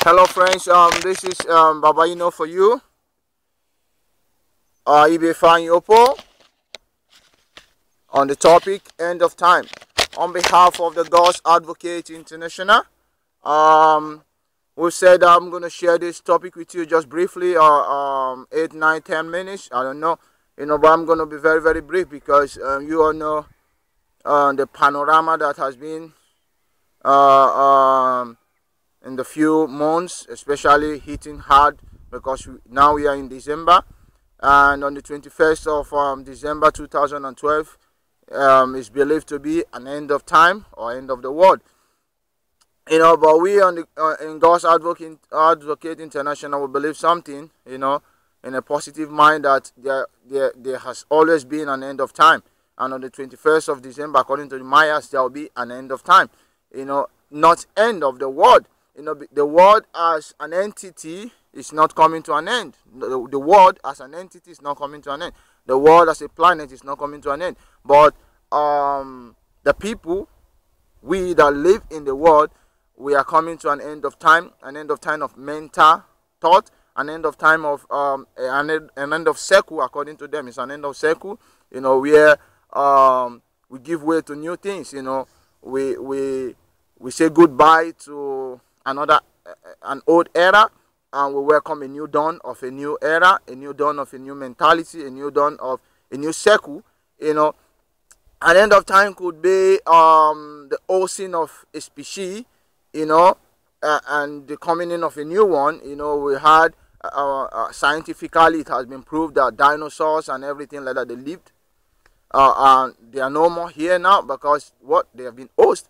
Hello friends, this is Babainno for you. Ibe Yopo on the topic end of time. On behalf of the God's Advocate International, we said I'm going to share this topic with you just briefly, 8, 9, 10 minutes. I don't know, but I'm going to be very, very brief because you all know the panorama that has been in the few months, especially hitting hard because now we are in December, and on the 21st of December 2012 is believed to be an end of time or end of the world. But we on the in God's Advocate International, we believe something, in a positive mind, that there has always been an end of time, and on the 21st of December, according to the Mayas, there will be an end of time. Not end of the world. The world as an entity is not coming to an end. The world as an entity is not coming to an end. The world as a planet is not coming to an end. But the people, we that live in the world, we are coming to an end of time of mental thought, an end of time of an end of cycle. According to them, it's an end of cycle. Where we give way to new things. We say goodbye to an old era, and we welcome a new dawn of a new era, a new dawn of a new mentality, a new dawn of a new cycle. An end of time could be the ocean of a species, and the coming in of a new one. We had scientifically it has been proved that dinosaurs and everything like that, they lived, and they are no more here now because they have been host.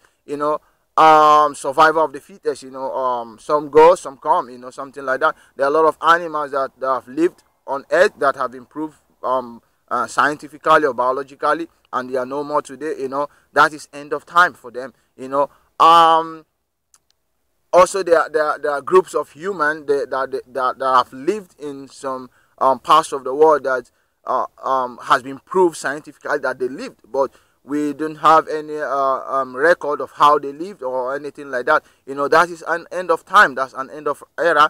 Survival of the fittest, some go, some come, something like that. There are a lot of animals that have lived on Earth that have been proved scientifically or biologically, and they are no more today. That is end of time for them. Also, there are groups of humans that have lived in some parts of the world that has been proved scientifically that they lived, but we don't have any record of how they lived or anything like that. That is an end of time. That's an end of era.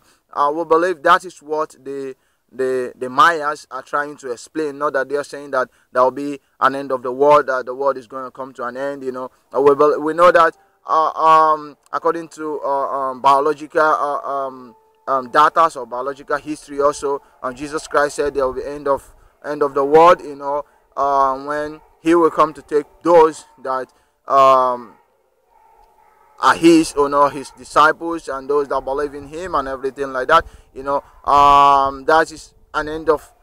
We believe that is what the Mayas are trying to explain. Not that they are saying that there will be an end of the world, that the world is going to come to an end. We know that according to biological data or biological history, also Jesus Christ said there will be end of the world. When He will come to take those that are his disciples, and those that believe in Him and everything like that. That is an end of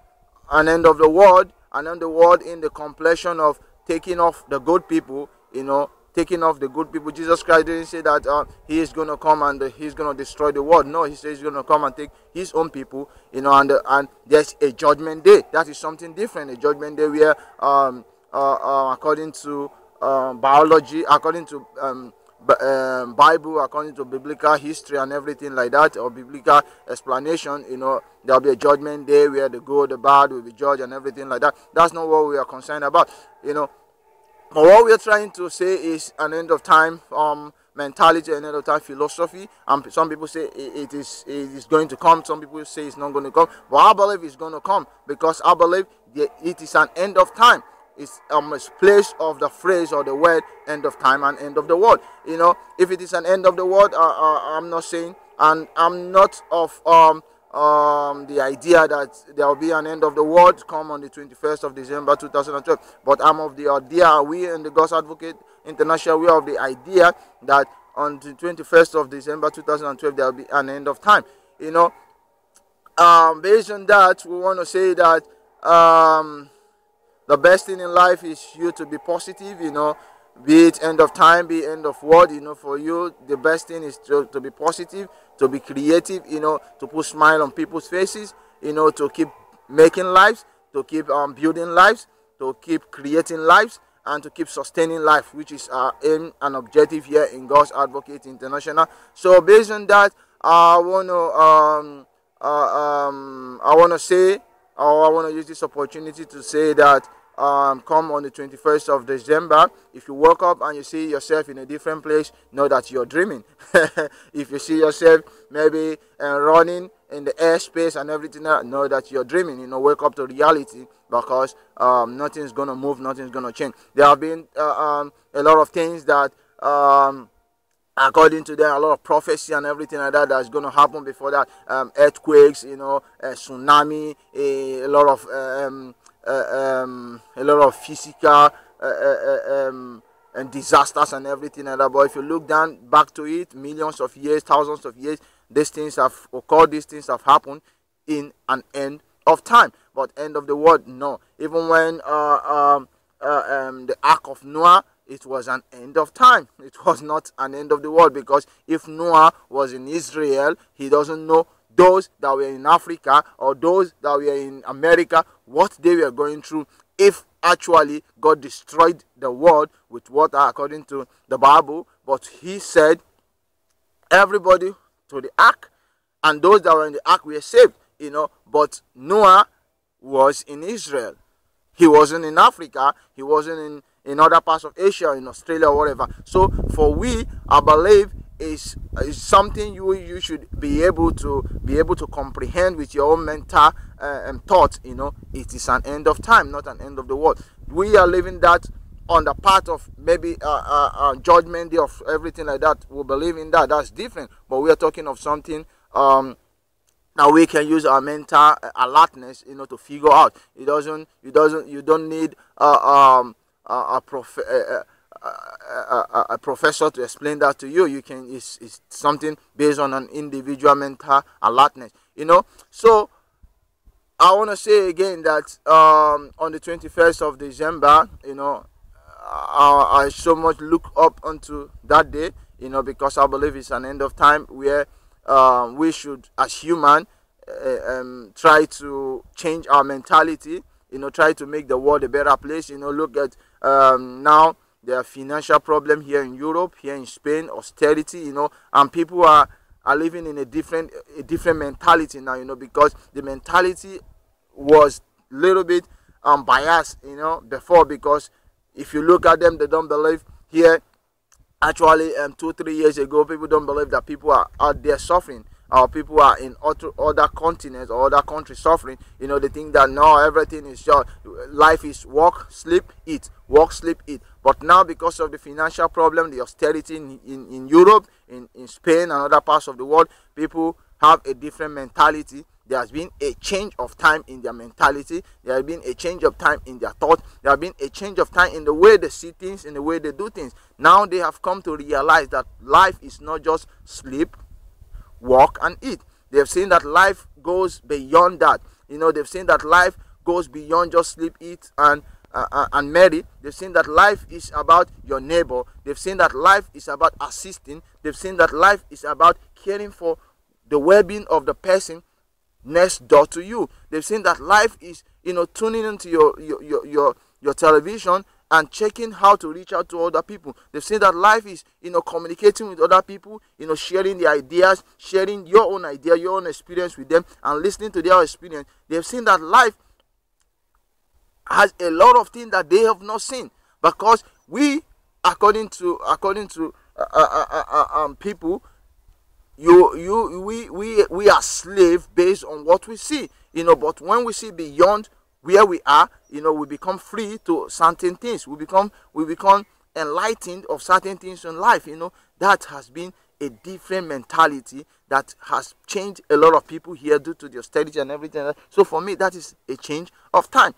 the world, and then the world in the completion of taking off the good people. Taking off the good people. Jesus Christ didn't say that He is going to come and He's going to destroy the world. No, He says He's going to come and take His own people. And there's a judgment day. That is something different. A judgment day where according to biology, according to Bible, according to biblical history and everything like that, or biblical explanation, there will be a judgment day where the good, the bad will be judged and everything like that. That's not what we are concerned about, But what we are trying to say is an end of time mentality, an end of time philosophy. Some people say it is going to come. Some people say it's not going to come. But I believe it's going to come, because I believe it is an end of time. It's place of the phrase or the word end of time and end of the world. If it is an end of the world, I'm not saying, and I'm not of the idea that there will be an end of the world come on the 21st of December 2012. But I'm of the idea, we in the God's Advocate International, we are of the idea that on the 21st of December 2012 there will be an end of time. Based on that, we want to say that the best thing in life is you to be positive, be it end of time, be end of world. For you, the best thing is to be positive, to be creative, to put smile on people's faces, to keep making lives, to keep building lives, to keep creating lives, and to keep sustaining life, which is our aim and objective here in God's Advocate International. So based on that, I want to say, or I want to use this opportunity to say that come on the 21st of December, if you wake up and you see yourself in a different place, know that you're dreaming. If you see yourself maybe running in the airspace and everything, know that you're dreaming. Wake up to reality, because nothing's gonna move, nothing's gonna change. There have been a lot of things that, according to them, a lot of prophecy and everything like that that's going to happen before that. Earthquakes, tsunami, a lot of physical and disasters and everything like that. But if you look down back to it, millions of years, thousands of years, these things have occurred, these things have happened in an end of time. But end of the world, no. Even when the Ark of Noah, it was an end of time. It was not an end of the world, because if Noah was in Israel, he doesn't know those that were in Africa or those that were in America, what they were going through, if actually God destroyed the world with water according to the Bible. But he said everybody to the ark, and those that were in the ark were saved. But Noah was in Israel. He wasn't in Africa. He wasn't in other parts of Asia, in Australia or whatever. So for we, I believe, is something you should be able to comprehend with your own mental thoughts. It is an end of time, not an end of the world. We are living that on the part of maybe judgment day of everything like that. We believe in that. That's different. But we are talking of something now we can use our mental alertness, to figure out. You don't need a professor to explain that to you. It's something based on an individual mental alertness. So I want to say again that on the 21st of December, I so much look up onto that day, because I believe it's an end of time where we should, as human, try to change our mentality, try to make the world a better place. Look at now there are financial problem here in Europe, here in Spain, austerity, and people are living in a different mentality now, because the mentality was a little bit biased, before, because if you look at them, they don't believe here. Actually, 2-3 years ago, people don't believe that people are out there suffering, or people are in other continents or other countries suffering. They think that now everything is just, life is work, sleep, eat, work, sleep, eat. But now, because of the financial problem, the austerity in Europe, in Spain and other parts of the world, people have a different mentality. There has been a change of time in their mentality. There has been a change of time in their thought. There has been a change of time in the way they see things, in the way they do things. Now they have come to realize that life is not just sleep, work, and eat. They've seen that life goes beyond that. They've seen that life goes beyond just sleep, eat, and marry. They've seen that life is about your neighbor. They've seen that life is about assisting. They've seen that life is about caring for the well-being of the person next door to you. They've seen that life is, tuning into your television and checking how to reach out to other people. They've seen that life is, communicating with other people, sharing the ideas, sharing your own idea, your own experience with them, and listening to their experience. They've seen that life has a lot of things that they have not seen, because we, according to people, we are slaves based on what we see, but when we see beyond where we are, we become free to certain things. We become enlightened of certain things in life. That has been a different mentality that has changed a lot of people here due to the austerity and everything. So for me, that is a change of time.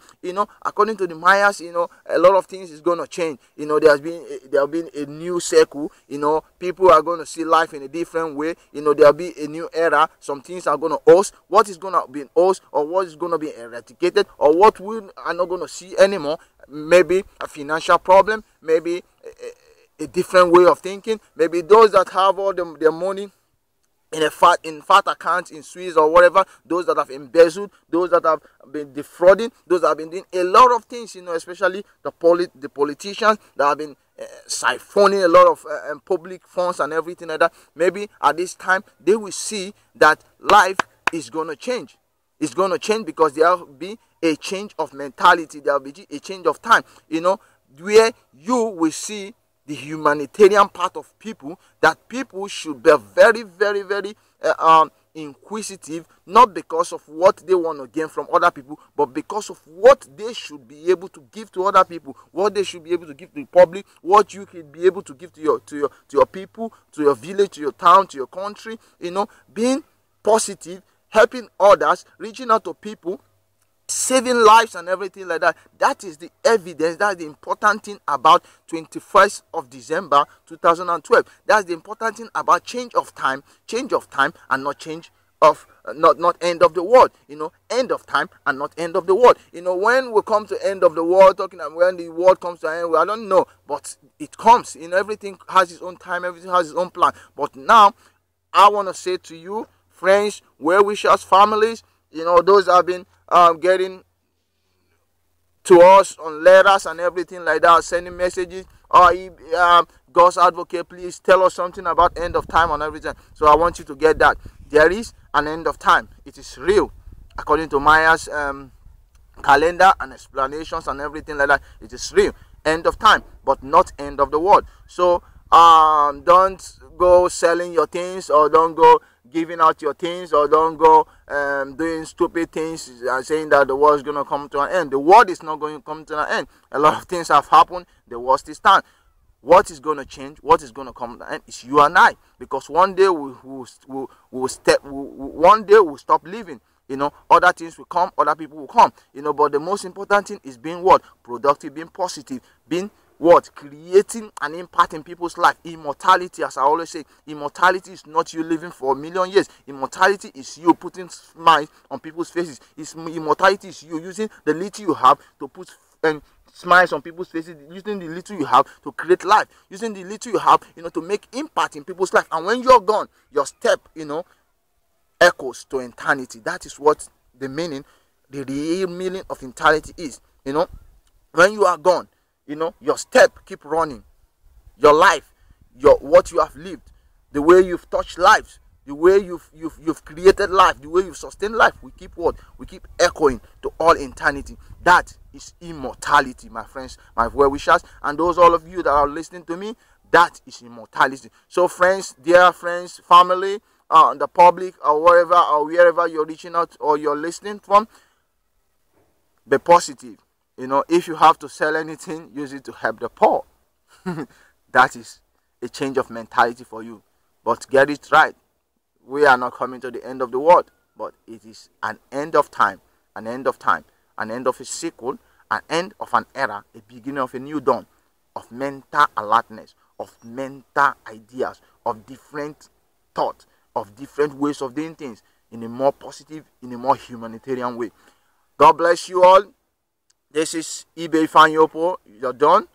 According to the Mayas, a lot of things is going to change. There has been a new cycle. People are going to see life in a different way. There'll be a new era. Some things are going to host. What is going to be host, or what is going to be eradicated, or what we are not going to see anymore. Maybe a financial problem. Maybe a different way of thinking. Maybe those that have all their money in fat accounts in Swiss or whatever, those that have embezzled, those that have been defrauding, those that have been doing a lot of things, especially the politicians that have been siphoning a lot of public funds and everything like that. Maybe at this time they will see that life is going to change. It's going to change because there will be a change of mentality. There will be a change of time, where you will see the humanitarian part of people, that people should be very, very, very inquisitive, not because of what they want to gain from other people, but because of what they should be able to give to other people, what they should be able to give to the public, what you could be able to give to your people, to your village, to your town, to your country. Being positive, helping others, reaching out to people, saving lives and everything like that. That is the evidence. That's the important thing about 21st of December 2012. That's the important thing about change of time, and not change of not end of the world. End of time and not end of the world. When we come to end of the world, talking about when the world comes to an end, I don't know, but it comes. Everything has its own time, everything has its own plan. But now I want to say to you, friends, well-wishers, families, those have been getting to us on letters and everything like that, sending messages. God's advocate, please tell us something about end of time and everything. So I want you to get that there is an end of time. It is real, according to Maya's calendar and explanations and everything like that. It is real, end of time, but not end of the world. So don't go selling your things, or don't go giving out your things, or don't go doing stupid things and saying that the world is going to come to an end. The world is not going to come to an end. A lot of things have happened. The worst is done. What is going to change, what is going to come to an end, is you and I. Because one day we'll stop living. Other things will come, other people will come. But the most important thing is being what? Productive, being positive, being what? Creating an impact in people's life. Immortality, as I always say, immortality is not you living for a million years. Immortality is you putting smiles on people's faces. Immortality is you using the little you have to put smiles on people's faces, using the little you have to create life, using the little you have, to make impact in people's life. And when you're gone, your step, echoes to eternity. That is what the real meaning of eternity is. When you are gone, your step keep running. Your life, what you have lived, the way you've touched lives, the way you've created life, the way you've sustained life, we keep what? We keep echoing to all eternity. That is immortality, my friends, my well-wishers, and those all of you that are listening to me. That is immortality. So friends, dear friends, family, the public, or wherever you're reaching out or you're listening from, be positive. If you have to sell anything, use it to help the poor. That is a change of mentality for you. But get it right. We are not coming to the end of the world, but it is an end of time, an end of time, an end of a sequel, an end of an era, a beginning of a new dawn, of mental alertness, of mental ideas, of different thought, of different ways of doing things in a more positive, in a more humanitarian way. God bless you all. This is Ibe Fanyopo. You're done.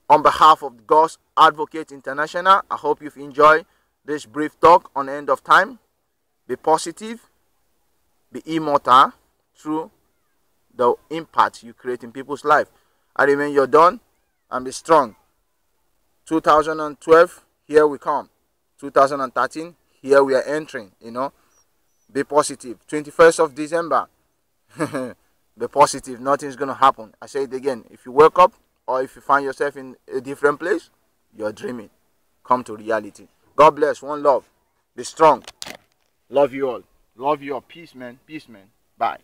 On behalf of God's Advocate International, I hope you've enjoyed this brief talk on the end of time. Be positive, be immortal through the impact you create in people's life. I remain you're done, and be strong. 2012, here we come. 2013, here we are entering. Be positive. 21st of December. Be positive. Nothing's going to happen. I say it again. If you wake up, or if you find yourself in a different place, you're dreaming. Come to reality. God bless. One love. Be strong. Love you all. Love you all. Peace, man. Peace, man. Bye.